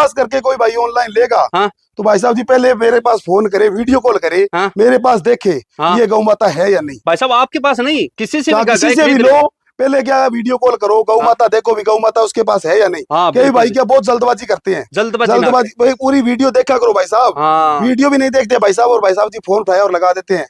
खास करके कोई भाई ऑनलाइन लेगा हाँ तो भाई साहब जी पहले मेरे पास फोन करे, वीडियो कॉल करे, हाँ मेरे पास देखे हाँ ये गौ माता है या नहीं। भाई साहब आपके पास नहीं, किसी से भी किसी से भी लो, पहले क्या वीडियो कॉल करो, गौ माता देखो भी गौ माता उसके पास है या नहीं। हाँ कई भाई क्या बहुत जल्दबाजी करते हैं, जल्दबाजी भाई पूरी वीडियो देखा करो भाई साहब। हाँ वीडियो भी नहीं देखते भाई साहब, और भाई साहब जी फोन उठाया और लगा देते हैं।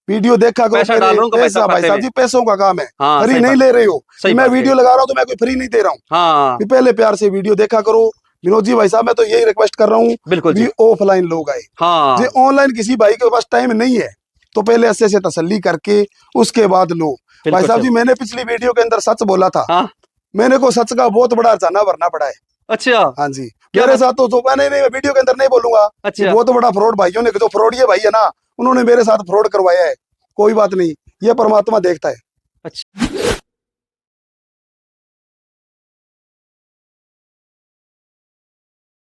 वीडियो देखा करो, पैसा डाल रहा हूँ पैसा भाई साहब जी पैसों का काम है, हाँ, फ्री नहीं ले रहे हो। मैं वीडियो लगा रहा हूँ तो मैं कोई फ्री नहीं दे रहा हूँ। हाँ पहले प्यार से वीडियो देखा करो। विनोद जी भाई साहब मैं तो यही रिक्वेस्ट कर रहा हूँ, बिल्कुल जी, ऑफलाइन लोग आए। हाँ जी ऑनलाइन किसी भाई के पास टाइम नहीं है तो पहले अच्छे से तसल्ली करके उसके बाद लो। भाई साहब जी मैंने पिछली वीडियो के अंदर सच बोला था, हाँ मैंने को सच का बहुत बड़ा हर्जाना भरना पड़ा है। अच्छा हाँ जी मेरे साथ तो मैंने नहीं, वीडियो के अंदर नहीं बोलूंगा। अच्छा बहुत बड़ा फ्रॉड भाइयों ने, जो फ्रॉड ये भाई है ना, उन्होंने मेरे साथ फ्रॉड करवाया है। कोई बात नहीं, ये परमात्मा देखता है। अच्छा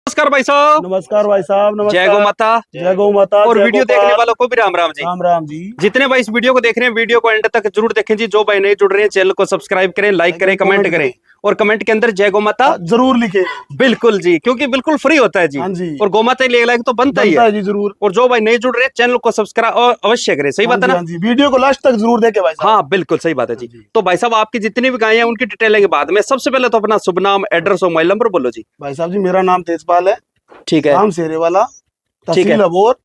नमस्कार भाई साहब। नमस्कार भाई साहब, नमस्कार। जय गौ माता। जय गौ माता। और वीडियो देखने वालों को भी राम राम जी। राम राम जी। जितने भाई इस वीडियो को देख रहे हैं वीडियो को एंड तक जरूर देखें जी। जो भाई नहीं जुड़ रहे हैं चैनल को सब्सक्राइब करें, लाइक करें, कमेंट करें और कमेंट के अंदर जय गौ माता जरूर लिखे। बिल्कुल जी, क्योंकि बिल्कुल फ्री होता है जी। हाँ जी। और गौ माता लाइक तो बनता ही है जी जरूर। और जो भाई नहीं जुड़ रहे चैनल को सब्सक्राइब अवश्य करें। सही बात है ना? वीडियो को लास्ट तक जरूर देखे भाई साहब। हाँ बिल्कुल सही बात है जी। तो भाई साहब आपकी जितनी भी गायें हैं उनकी डिटेल के बाद में सबसे पहले तो अपना शुभ नाम, एड्रेस और मोबाइल नंबर बोलो जी। भाई साहब जी मेरा नाम तेजपाल है, ठीक है, नाम शेरेवाला, तहसील अबोर,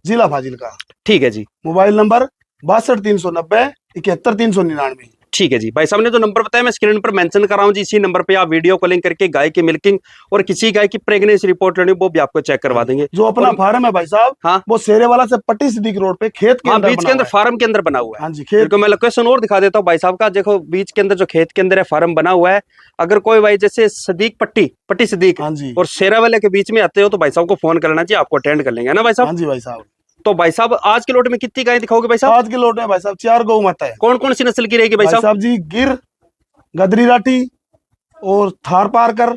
जिला फाजिलका। ठीक है जी। Mobile number 62 390 71 399। ठीक है जी। भाई साहब ने जो नंबर बताया मैं स्क्रीन पर मेंशन कर रहा हूँ जी, इसी नंबर पे आप वीडियो कॉलिंग करके गाय की मिल्किंग और किसी गाय की प्रेगनेंसी रिपोर्ट लेनी वो भी आपको चेक करवा देंगे। जो अपना फार्म है भाई साहब, हाँ वो शेरेवाला से पट्टी सिद्दीक रोड पे खेत के अंदर, बीच के अंदर फार्म के अंदर बना हुआ है। हाँ जी खेत। मैं लोकेशन और दिखा देता हूँ भाई साहब का। देखो बीच के अंदर जो खेत के अंदर है फार्म बना हुआ है। अगर कोई भाई जैसे सदीक पट्टी सिद्दीक और शेरावाला के बीच में आते हो तो भाई साहब को फोन करना चाहिए, आपको अटेंड कर लेंगे ना भाई साहब। हाँ जी भाई साहब। तो भाई साहब आज के लोट में कितनी गाय दिखाओगे भाई साहब? आज के लोट में भाई साहब 4 गौ माता है। कौन कौन सी नस्ल की रहेगी भाई साहब? जी गिर, गदरी राठी और थार पारकर।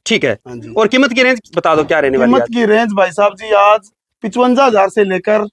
ठीक है। और कीमत की रेंज बता दो क्या रहने वाली है? कीमत की रेंज भाई साहब जी आज 55,000 से लेकर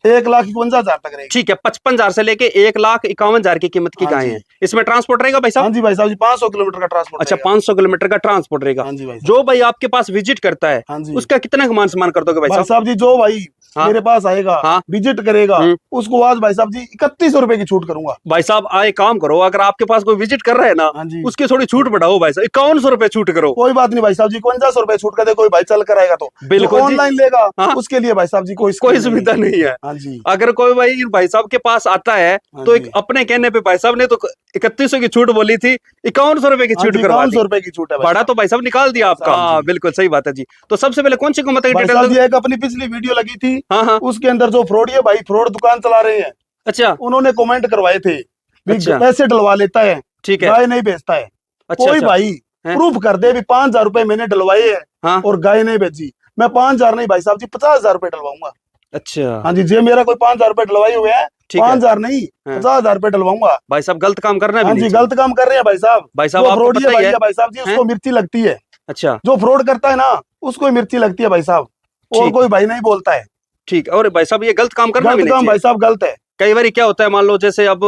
1,51,000 तक रहेगी। ठीक है, 55,000 से लेके 1,51,000 की कीमत की गाय है। इसमें ट्रांसपोर्ट रहेगा भाई साहब? हाँ जी भाई साहब जी 500 किलोमीटर का ट्रांसपोर्ट। अच्छा 500 किलोमीटर का ट्रांसपोर्ट रहेगा। हाँ जी भाई। जो भाई आपके पास विजिट करता है उसका कितना मान सम्मान कर दोगे भाई साहब? जी जो भाई मेरे पास आएगा, विजिट करेगा, उसको आज भाई साहब जी 3100 रुपए की छूट करूंगा। भाई साहब आए काम करो, अगर आपके पास कोई विजिट कर रहा है ना उसकी थोड़ी छूट बढ़ाओ भाई साहब, 5100 रुपए छूट करो। कोई बात नहीं भाई साहब जी 5100 रुपए छूट कर दे, कोई भाई चल कर आएगा तो बिल्कुल ऑनलाइन लेगा उसके लिए भाई साहब जी कोई सुविधा नहीं है। हाँ जी। अगर कोई भाई साहब के पास आता है तो एक अपने कहने पे भाई साहब ने तो 3100 की छूट बोली थी, 5100 रुपए की छूट करवा दी। 5100 रुपए की छूट है बड़ा तो भाई साहब निकाल दिया आपका। हाँ बिल्कुल सही बात है जी। तो सबसे पहले कौन सी कीमत की डिटेल? एक अपनी पिछली वीडियो लगी थी, उसके अंदर जो फ्रॉड है भाई, फ्रॉड दुकान चला रहे हैं। अच्छा। उन्होंने कमेंट करवाए थे पैसे डलवा लेता है, ठीक है, गाय नहीं बेचता है। कोई भाई प्रूफ कर दे भी 5,000 रुपए मैंने डलवाए हैं और गाय नहीं बेची, मैं 5,000 नहीं भाई साहब जी 50,000 रुपए डलवाऊंगा। अच्छा। हाँ जी, जे मेरा कोई 5,000 रुपए डलवाए हुए हैं, 5,000 नहीं 50,000 रुपए डलवाऊंगा। भाई साहब गलत काम करना है। हाँ जी गलत काम कर रहे हैं भाई साहब। भाई साहब भाई साहब जी उसको मिर्ची लगती है। अच्छा। जो फ्रॉड करता है ना उसको मिर्ची लगती है भाई साहब, और कोई भाई नहीं बोलता है। ठीक है। और भाई साहब ये गलत काम करना भी नहीं चाहिए भाई साहब, गलत है। कई बार क्या होता है, मान लो जैसे अब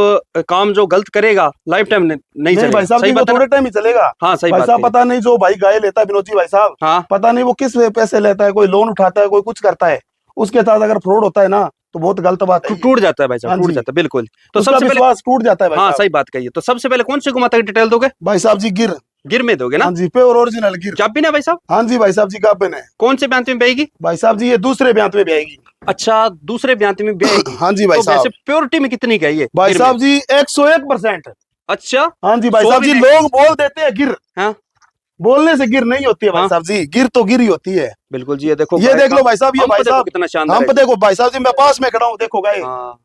काम जो गलत करेगा लाइफ टाइम नहीं चलेगा भाई साहब, थोड़े टाइम ही चलेगा। हाँ सही बात है। पता नहीं जो भाई गाय लेता है विनोद जी भाई साहब, पता नहीं वो किस पैसे लेता है, कोई लोन उठाता है, कोई कुछ करता है, उसके साथ अगर फ्रॉड होता है ना तो बहुत गलत बात है। टूट जाता है भाई साहब, टूट जाता है बिल्कुल। तो सबसे पहले टूट जाता है भाई। हाँ सही बात कही। तो सबसे पहले कौन सी गौ माता की डिटेल दोगे भाई साहब जी? गिर में दोगे ना? हाँ जी प्योर ओरिजिनल गिर। गाभिन है भाई साहब? हाँ जी भाई साहब जी गाभिन है। कौन से ब्यांत में ब्याएगी भाई साहब जी? ये दूसरे ब्यांत में ब्याएगी। अच्छा दूसरे ब्यांत में ब्याएगी। हाँ जी भाई साहब। प्योरिटी में कितनी का ये भाई साहब जी? 101%। अच्छा। हाँ जी भाई साहब जी। लोग बोल देते हैं गिर, बोलने से गिर नहीं होती है भाई साहब जी, गिर तो गिर ही होती है। बिल्कुल जी। ये देखो, ये देख लो भाई साहब, ये भाई साहब कितना शानदार। हम पे देखो भाई साहब जी, मैं पास में खड़ा हूँ, देखो गाय,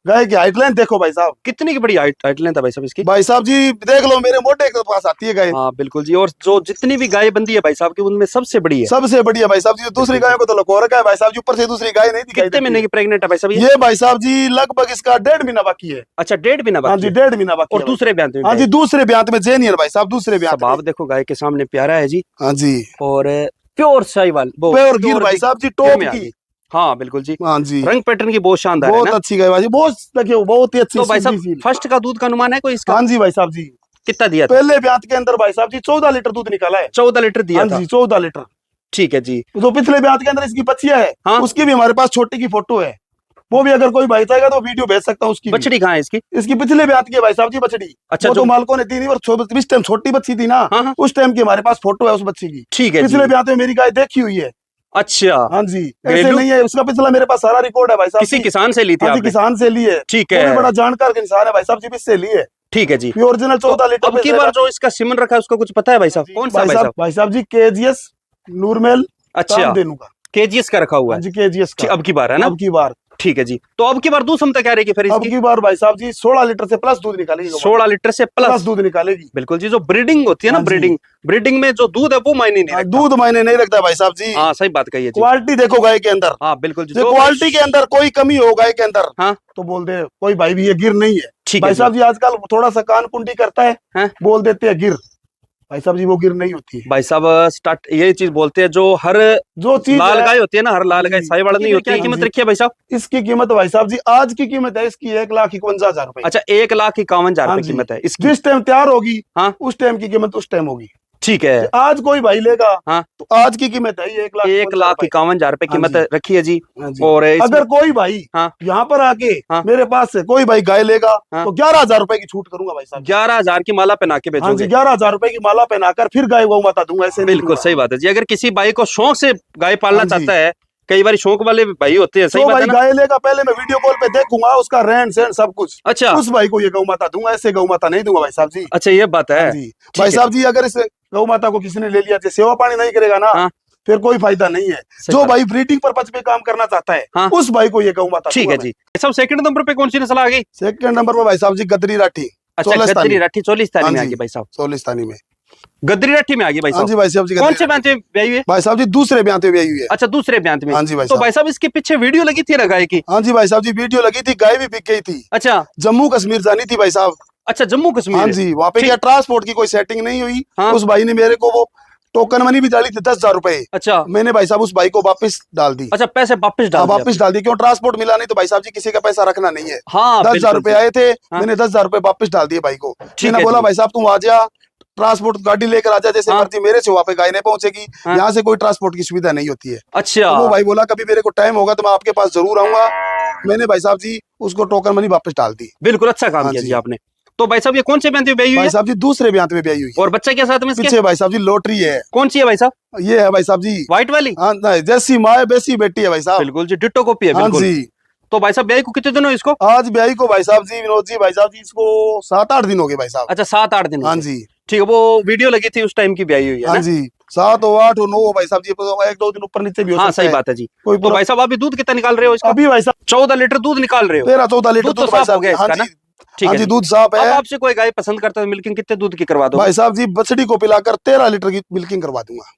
गाय की हाइट लेंथ देखो भाई साहब, कितनी की बड़ी हाइट लेंथ है भाई साहब इसकी। भाई साहब जी देख लो मेरे मोटे के पास आती है गाय। हाँ बिल्कुल जी। और जो जितनी भी गाय बंदी है भाई साहब की उनमें सबसे बड़ी है, सबसे बड़ी है भाई साहब जी। दूसरी गायों को तो लको रखा है भाई साहब जी, ऊपर से दूसरी गाय नहीं दिखाई। कितने महीने की प्रेग्नेंट है भाई साहब ये? भाई साहब जी लगभग इसका 1.5 महीना बाकी है। अच्छा 1.5 महीना बाकी? हाँ जी 1.5 महीना बाकी। और दूसरे ब्यांत में? हाँ जी दूसरे ब्यांत में जेनियर भाई साहब, दूसरे ब्यांत। आप देखो गाय के सामने प्यारा है जी। हाँ जी। और प्योर साहिवाल, प्योर गिर भाई साहब जी, टॉप की। हाँ बिल्कुल जी। हाँ जी। रंग पैटर्न की बहुत शानदार है, बहुत अच्छी गाय भाई, बहुत ही अच्छी। तो भाई साहब फर्स्ट का दूध का अनुमान है कोई इसका? हाँ जी भाई साहब जी। कितना दिया? पहले ब्यांत के अंदर भाई साहब जी 14 लीटर दूध निकाला है। 14 लीटर दिया? हाँ जी 14 लीटर। ठीक है जी। जो पिछले ब्याज के अंदर इसकी बच्चियां है, हाँ? उसकी भी हमारे पास छोटी की फोटो है, वो भी अगर कोई भाई चाहेगा तो वीडियो भेज सकता हूँ उसकी। बछड़ी कहाँ है इसकी? इसकी पिछले ब्याज की है भाई साहब जी बछड़ी। अच्छा, वो जो तो मालकों ने दी नहीं, और जिस टाइम छोटी बच्ची थी ना, हाँ, हाँ। उस टाइम की हमारे पास फोटो है उस बच्ची की। ठीक है पिछले जी। ब्याज में मेरी गाय देखी हुई है। अच्छा, हाँ जी, ऐसे घरेलू? नहीं है, उसका पिछला मेरे पास सारा रिकॉर्ड है भाई साहब। किसी किसान से ली थी हाँ जी, आपने? किसान से ली है। ठीक वो है। भी बड़ा जानकार इंसान है भाई साहब जी, इससे ली है। ठीक है जी। ओरिजिनल 14 लीटर अब की बार जो इसका सीमन रखा है उसका कुछ पता है भाई साहब? कौन सा भाई साहब? भाई साहब जी केजीएस नूरमेल अच्छा, कामधेनु का। केजीएस का रखा हुआ हाँ है। जी, केजीएस का। अब की बार है ना? अब की बार। ठीक है जी। तो अब की बार दूध क्षमता क्या रहेगी फिर अब इसकी? की बार भाई साहब जी 16 लीटर से प्लस दूध निकालेगी। 16 लीटर से प्लस दूध निकालेगी। बिल्कुल जी। जो ब्रीडिंग होती है ना, हाँ जी। ब्रीडिंग में जो दूध है वो मायने नहीं रखता। दूध मायने नहीं रखता भाई साहब जी। हाँ, सही बात कही है जी। क्वालिटी देखो गाय के अंदर। हाँ बिल्कुल जी। जो क्वालिटी के अंदर कोई कमी हो गाय के अंदर, हाँ, तो बोल दे कोई भाई भी ये गिर नहीं है। ठीक है भाई जी। साहब जी आजकल थोड़ा सा कान कुंडी करता है, हैं? बोल देते हैं गिर। भाई साहब जी वो गिर नहीं होती है। भाई साहब स्टार्ट यही चीज बोलते हैं, जो हर जो चीज लाल गाय होती है ना, हर लाल गाय जी। साहिवाल नहीं होती है। क्या कीमत रखी है भाई साहब? इसकी कीमत भाई साहब जी आज की कीमत है इसकी 1,51,000 रुपए। अच्छा, 1,51,000 हाँ रुपए जी। कीमत है इसकी। जिस टाइम तैयार होगी, हाँ, उस टाइम की कीमत उस टाइम होगी। ठीक है। आज कोई भाई लेगा, हाँ, तो आज की कीमत है 1,51,000 रुपए कीमत रखी है जी। हाँ जी। और अगर कोई भाई हाँ, यहाँ पर आके हाँ, मेरे पास से कोई भाई गाय लेगा, हाँ, तो 11,000 रुपए की छूट करूंगा भाई साहब। 11,000 की माला पहना के हाँ जी, बेचोगे? 11,000 रुपए की माला पहनाकर फिर गाय गौ माता दूंगा, ऐसे नहीं बिल्कुल दूंगा। सही बात है जी। अगर किसी भाई को शौक से गाय पालना हाँ जी। चाहता है, कई बार शौक वाले भाई होते हैं, सही तो बात भाई है ना? गाय लेगा, पहले मैं वीडियो कॉल पे देखूंगा उसका रहन सहन सब कुछ। अच्छा, उस भाई को ये गौ माता दूंगा, ऐसे गौ माता नहीं दूंगा भाई साहब जी। अच्छा, ये बात है। हाँ जी भाई साहब जी, अगर इस गौ माता को किसी ने ले लिया, सेवा पानी नहीं करेगा ना, हाँ, फिर कोई फायदा नहीं है। जो भाई ब्रीडिंग पर्पज पे काम करना चाहता है, हाँ, उस भाई को ये गौ माता ठीक है जी। सब सेकंड नंबर पे कौन सी नस्ल आ गई? सेकंड नंबर पर भाई साहब जी गदरी राठी। अच्छा, गदरी राठी चोलिस्तानी में आ गई भाई साहब। चोलिस्तानी में गदरी राठी में आ गई भाई हाँ साहब। जी भाई साहब जी। कौन से ब्यान पे ब्याई हुई है? भाई साहब जी दूसरे ब्यान पे ब्याई हुई है। अच्छा, दूसरे ब्यान में। हाँ जी भाई तो भाई साहब इसके पीछे वीडियो लगी थी ना गाय की? हाँ जी भाई साहब जी, वीडियो लगी थी, गाय भी बिक गई थी। अच्छा, जम्मू कश्मीर जानी थी भाई साहब। अच्छा, जम्मू कश्मीर। हाँ जी, वहाँ पे क्या ट्रांसपोर्ट की कोई सेटिंग नहीं हुई। हाँ? उस भाई ने मेरे को वो टोकन मनी भी डाली थी 10,000 रुपए। अच्छा, मैंने भाई साहब उस भाई को वापस डाल दी। अच्छा, पैसे वापस डाल दिए? वापस डाल दी, क्यों? ट्रांसपोर्ट मिला नहीं तो भाई साहब जी किसी का पैसा रखना नहीं है। हाँ, 10,000 रुपए आए थे, हाँ? मैंने 10,000 रुपए वापस डाल दिए भाई को। मैंने है बोला जी। भाई साहब तुम आ जा, ट्रांसपोर्ट गाड़ी लेकर आ जा, जैसे हाँ? मर्जी, मेरे से वहाँ पे गाय नहीं पहुंचेगी। हाँ? यहाँ से कोई ट्रांसपोर्ट की सुविधा नहीं होती है। अच्छा, तो वो भाई बोला कभी मेरे को टाइम होगा तो मैं आपके पास जरूर आऊंगा। मैंने भाई साहब जी उसको टोकन मनी वापस डाल दी। बिल्कुल अच्छा काम हाँ किया जी। जी आपने। तो भाई साहब ये कौन से ब्यान पे ब्याई हुई भाई है? साहब जी दूसरे ब्याह में ब्याही हुई है। और बच्चा के साथ में इसके? पीछे भाई साहब जी लॉटरी है। कौन सी है भाई साहब? ये है भाई साहब जी व्हाइट वाली? हाँ, नहीं, जैसी माँ है वैसी बेटी है भाई साहब। बिल्कुल जी, डिट्टो कॉपी है हाँ बिल्कुल। जी। तो भाई साहब ब्याई को कितने दिन हुए इसको? आज ब्याही को भाई साहब जी, विनोद जी भाई साहब जी, इसको 7-8 दिन हो गए भाई साहब। अच्छा, 7-8 दिन हो हाँ गए। जी। ठीक है, वो वीडियो लगी थी उस टाइम की ब्याई हुई है हाँ ना? जी, 7 हो 8 हो 9 हो भाई साहब जी, 1-2 दिन ऊपर नीचे भी हो हाँ, सकता सही बात है जी। कोई तो भाई साहब अभी दूध कितना निकाल रहे हो इसका? अभी भाई साहब 14 लीटर दूध निकाल रहे हो? 13-14 लीटर दूध तो दूध भाई साफ हो साहब। गया हाँ इसका ना? जी, ठीक हाँ है जी, जी। दूध साफ अब है। आपसे कोई गाय पसंद करता है मिल्किंग, कितने दूध की करवा दो? भाई साहब जी बछड़ी को पिलाकर 13 लीटर की मिल्किंग करवा दूंगा।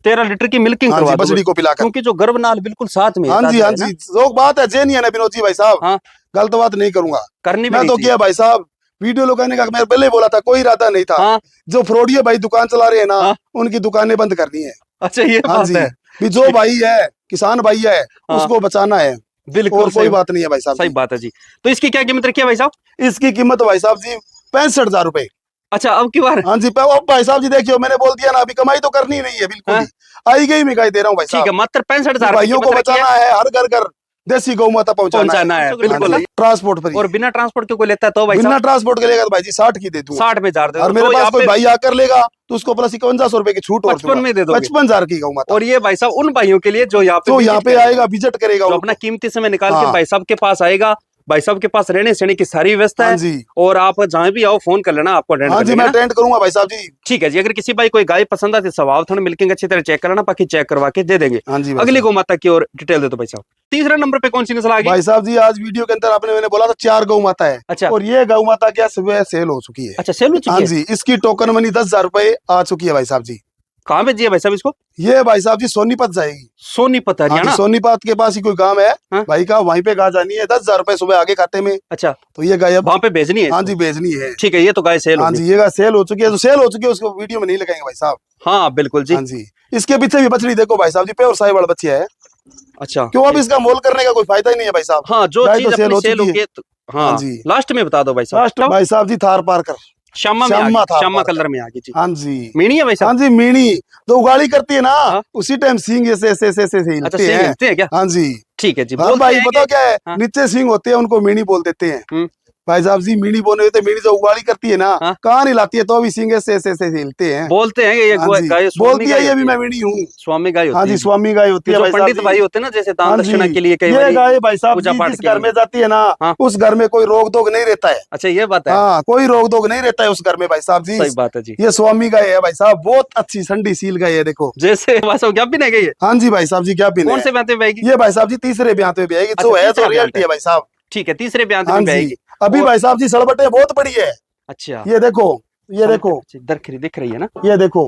13 लीटर की मिल्किंग हाँ करवा जी, दो बछड़ी को पिलाकर। क्योंकि जो गर्भनाल बिल्कुल साथ में है, हाँ जी, ताजा हाँ है ना? जी, जो बात है जेन्युइन है विनोद जी भाई साहब। हाँ, गलत बात नहीं करूंगा। करनी भी मैं नहीं तो थी। क्या भाई साहब, वीडियो लगाने का मैं पहले ही बोला था, कोई इरादा नहीं था। हाँ, जो फ्रॉडिया भाई दुकान चला रहे हैं ना, हाँ? उनकी दुकानें बंद करनी है। अच्छा, ये हाँ बात जी, है। भी जो भाई है किसान भाई है, हाँ, उसको बचाना है, बिल्कुल और कोई बात नहीं है भाई साहब सही जी। बात है जी। तो इसकी क्या कीमत रखी है भाई साहब? इसकी कीमत भाई साहब जी 65,000 रुपए। अच्छा, अब की बार? हाँ जी, अब भाई साहब जी देखियो, मैंने बोल दिया ना, अभी कमाई तो करनी नहीं है बिल्कुल हाँ? ही। आई गई मिकाई दे रहा हूँ भाई ठीक है, साहब। मात्र 65,000 भाइयों को बचाना है, हर घर घर देसी गौ माता पहुंचाना है। बिल्कुल। ट्रांसपोर्ट पर और बिना ट्रांसपोर्ट के कोई लेता है तो भाई बिना साहब ट्रांसपोर्ट के लेगा तो भाई जी 60 की दे दूंगा। 60 में जार दे और दो। मेरे तो पास यहाँ कोई पे भाई आकर लेगा तो उसको प्लस 5100 रुपए की छूट और 55 में दे दोगे? 55,000 की गौ माता। और ये भाई साहब उन भाइयों के लिए जो यहाँ पे तो यहाँ पे आएगा, विजिट करेगा, जो अपना कीमती समय निकाल के हाँ। भाई साहब के पास आएगा। भाई साहब के पास रहने सहने की सारी व्यवस्था हाँ है जी। और आप जहाँ भी आओ फोन कर लेना, आपको अटेंड हाँ कर जी, लेंगे मैं ना? अटेंड करूंगा भाई साहब जी। ठीक है जी। अगर किसी भाई कोई गाय पसंद आती, स्वभाव थोड़ा मिल्किंग अच्छी तरह चेक कराना, बाकी चेक करवा के दे देंगे। हाँ जी भाई अगली साहब। गौ माता की और डिटेल दे दो भाई साहब। तीसरा नंबर पे कौन सी नस्ल आ गई? भाई साहब जी आज वीडियो के अंदर आपने मैंने बोला था 4 गौ माता है। अच्छा, और ये गौ माता क्या सुबह सेल हो चुकी है। अच्छा, सेल हो चुकी हाँ है? जी, इसकी टोकन मनी 10,000 रुपए आ चुकी है भाई साहब जी। कहाँ भेजी है भाई साहब इसको? ये भाई साहब जी सोनीपत जाएगी। सोनीपत हाँ जी, हरियाणा? सोनीपत के पास ही कोई गांव है। हाँ? भाई का वहीं पे गा जानी है, 10,000 रुपए सुबह आगे खाते में। अच्छा, तो ये गाय वहाँ पे भेजनी है? हाँ जी भेजनी है। ठीक है, ये तो गाय सेल हाँ होगी। जी, ये गाय सेल हो चुकी है। जो सेल हो चुकी है उसको वीडियो में नहीं लगाएंगे भाई साहब। हाँ बिल्कुल जी। हाँ जी, इसके पीछे भी बछड़ी देखो भाई साहब जी, प्योर साहिवाल बच्ची है। अच्छा, क्यों? अब इसका मोल करने का कोई फायदा ही नहीं है भाई साहब। हाँ, जो गाय चीज तो सेल अपनी हो सेल चुकी होगी है। हाँ हाँ जी, लास्ट में बता दो भाई साहब। लास्ट भाई साहब जी थार पार कर। श्यामा था, श्यामा कलर में आ गई जी। हाँ जी, मीणी है भाई साहब? हाँ जी मीणी। तो उगाली करती है ना, उसी टाइम सींग ऐसे ऐसे ऐसे ऐसे हिलते हैं क्या? हाँ जी। ठीक है जी। हाँ भाई पता क्या है, नीचे सींग होते हैं उनको मीणी बोल देते हैं भाई साहब जी। मीणी बोले तो मीणी जो उगाली करती है ना, कान हिलाती है तो अभी सिंगे से हिलते हैं, बोलते हैं ये गाय बोलती है ये भी मैं मीणी हूँ। स्वामी गाय होती है। हाँ जी स्वामी गाय होती है भाई साहब। पंडित भाई होते हैं ना, जैसे दान दक्षिणा के लिए कई ये गाय भाई साहब जिस घर में जाती है ना, उस घर में कोई रोक टोक नहीं रहता है। अच्छा ये बात है। हाँ कोई रोक टोक नहीं रहता है उस घर में भाई साहब जी। सही बात है जी। ये स्वामी गाय है भाई साहब, बहुत अच्छी ठंडी सील गाय है। देखो जैसे भाई साहब क्या पीने गई है? हाँ जी भाई साहब जी क्या पीने? कौन से ब्याह पे आएगी? ये भाई साहब जी तीसरे ब्याह पे आएगी, जो है तो रियलिटी है भाई साहब। ठीक है, तीसरे ब्याह पे आएगी। अभी भाई साहब जी सड़बटे बहुत बड़ी है। अच्छा ये देखो, ये देखो दरखरी दिख रही है ना, ये देखो।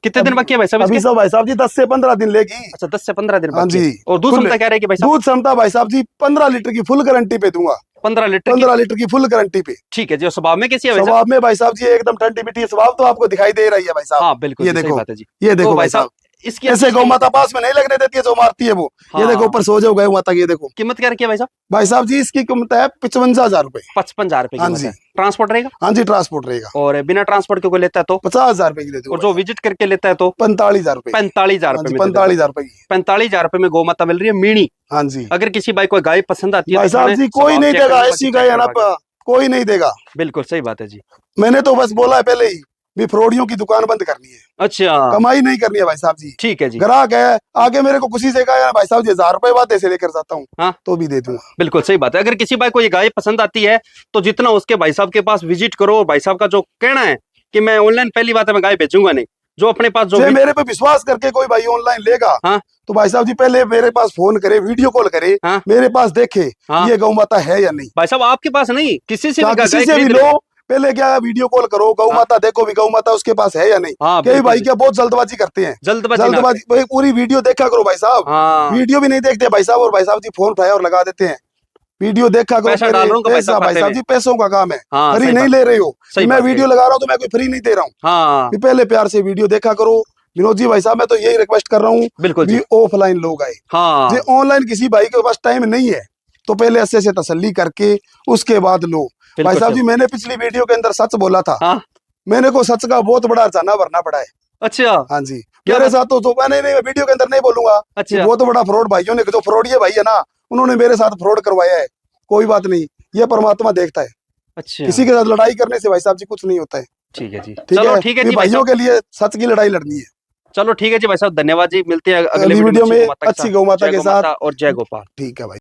कितने दिन बाकी है भाई साहब? अभी सब भाई साहब जी 10 से 15 दिन लेगी। अच्छा 10 से 15 दिन हाँ जी। और दूध क्षमता क्या रहेगी भाई साहब? दूध क्षमता भाई साहब जी 15 लीटर की फुल गारंटी पे दूंगा। 15 लीटर की फुल गारंटी पे। ठीक है जी। स्वभाव में कैसी है? स्वभाव में भाई साहब जी एकदम ठंडी मिट्टी स्वभाव तो आपको दिखाई दे रही है भाई साहब। हाँ बिल्कुल, ये देखो, बात है जी। ये देखो भाई साहब, इसकी ऐसे गौ माता पास में नहीं लगने देती है जो मारती है वो। ये देखो ऊपर सो जाओ गौ माता की। ये देखो कीमत क्या रखी है भाई साहब? भाई साहब जी इसकी कीमत है 55,000 रुपए। 55,000 रुपए? हाँ जी। ट्रांसपोर्ट रहेगा? हाँ जी ट्रांसपोर्ट रहेगा। और बिना ट्रांसपोर्ट के कोई लेता है तो 50,000 रुपए की देते। और जो विजिट करके लेता है तो 45,000 रुपए। 45,000 रुपए। 45,000 रुपए। 45,000 रुपए में गौ माता मिल रही है मीणी। हाँ जी। अगर किसी भाई कोई गाय पसंद आती है भाई साहब जी कोई नहीं देगा ऐसी गाय है ना, कोई नहीं देगा। बिल्कुल सही बात है जी। मैंने तो बस बोला है पहले ही भी फ्रॉडियों की दुकान बंद करनी है। अच्छा कमाई नहीं करनी है भाई साहब जी। ठीक है जी। ग्राहक है आगे मेरे को खुशी से कहा भाई साहब जी 1,000 रुपए बाद ऐसे लेकर जाता हूँ, हाँ तो भी दे दूंगा। बिल्कुल सही बात है। अगर किसी भाई को ये गाय पसंद आती है तो जितना उसके भाई साहब के पास विजिट करो, भाई साहब का जो कहना है कि मैं ऑनलाइन पहली बात है मैं गाय बेचूंगा नहीं, जो अपने पास जो मेरे पे विश्वास करके कोई भाई ऑनलाइन लेगा, हाँ? तो भाई साहब जी पहले मेरे पास फोन करे, वीडियो कॉल करे, हाँ? मेरे पास देखे ये गौ माता है या नहीं। भाई साहब आपके पास नहीं, किसी से भी लो, पहले क्या वीडियो कॉल करो, गौ माता देखो भी गौ माता उसके पास है या नहीं। कई भाई क्या बहुत जल्दबाजी करते हैं, जल्दबाजी पूरी वीडियो देखा करो भाई साहब। वीडियो भी नहीं देखते भाई साहब, और भाई साहब जी फोन उठाया और लगा देते हैं। वीडियो देखा करो, पैसा भाई साहब जी पैसों का काम है, फ्री नहीं ले रहे हो। मैं वीडियो लगा रहा हूँ तो मैं कोई फ्री नहीं दे रहा हूँ। पहले प्यार से वीडियो देखा करो। विनोद जी भाई साहब मैं तो यही रिक्वेस्ट कर रहा हूँ, बिल्कुल ऑफलाइन लोग आए। ऑनलाइन किसी भाई के पास टाइम नहीं है तो पहले अच्छे से तसल्ली करके उसके बाद लो। भाई साहब जी मैंने पिछली वीडियो के अंदर सच बोला था, मेरे को सच का बहुत बड़ा जाना भरना पड़ा है। अच्छा हाँ जी। मेरे साथ तो मैंने नहीं, वीडियो के अंदर नहीं बोलूंगा। अच्छा। बहुत बड़ा फ्रॉड भाइयों ने, जो फ्रॉड ये भाई है ना, उन्होंने मेरे साथ फ्रॉड करवाया है। कोई बात नहीं, ये परमात्मा देखता है। अच्छा। किसी के साथ लड़ाई करने से भाई साहब जी कुछ नहीं होता है। ठीक है जी, ठीक है जी। भाइयों के लिए सच की लड़ाई लड़नी है। चलो ठीक है जी भाई साहब, धन्यवाद जी। मिलते हैं अगले वीडियो में अच्छी गौ माता के साथ। और जय गोपाल। ठीक है भाई।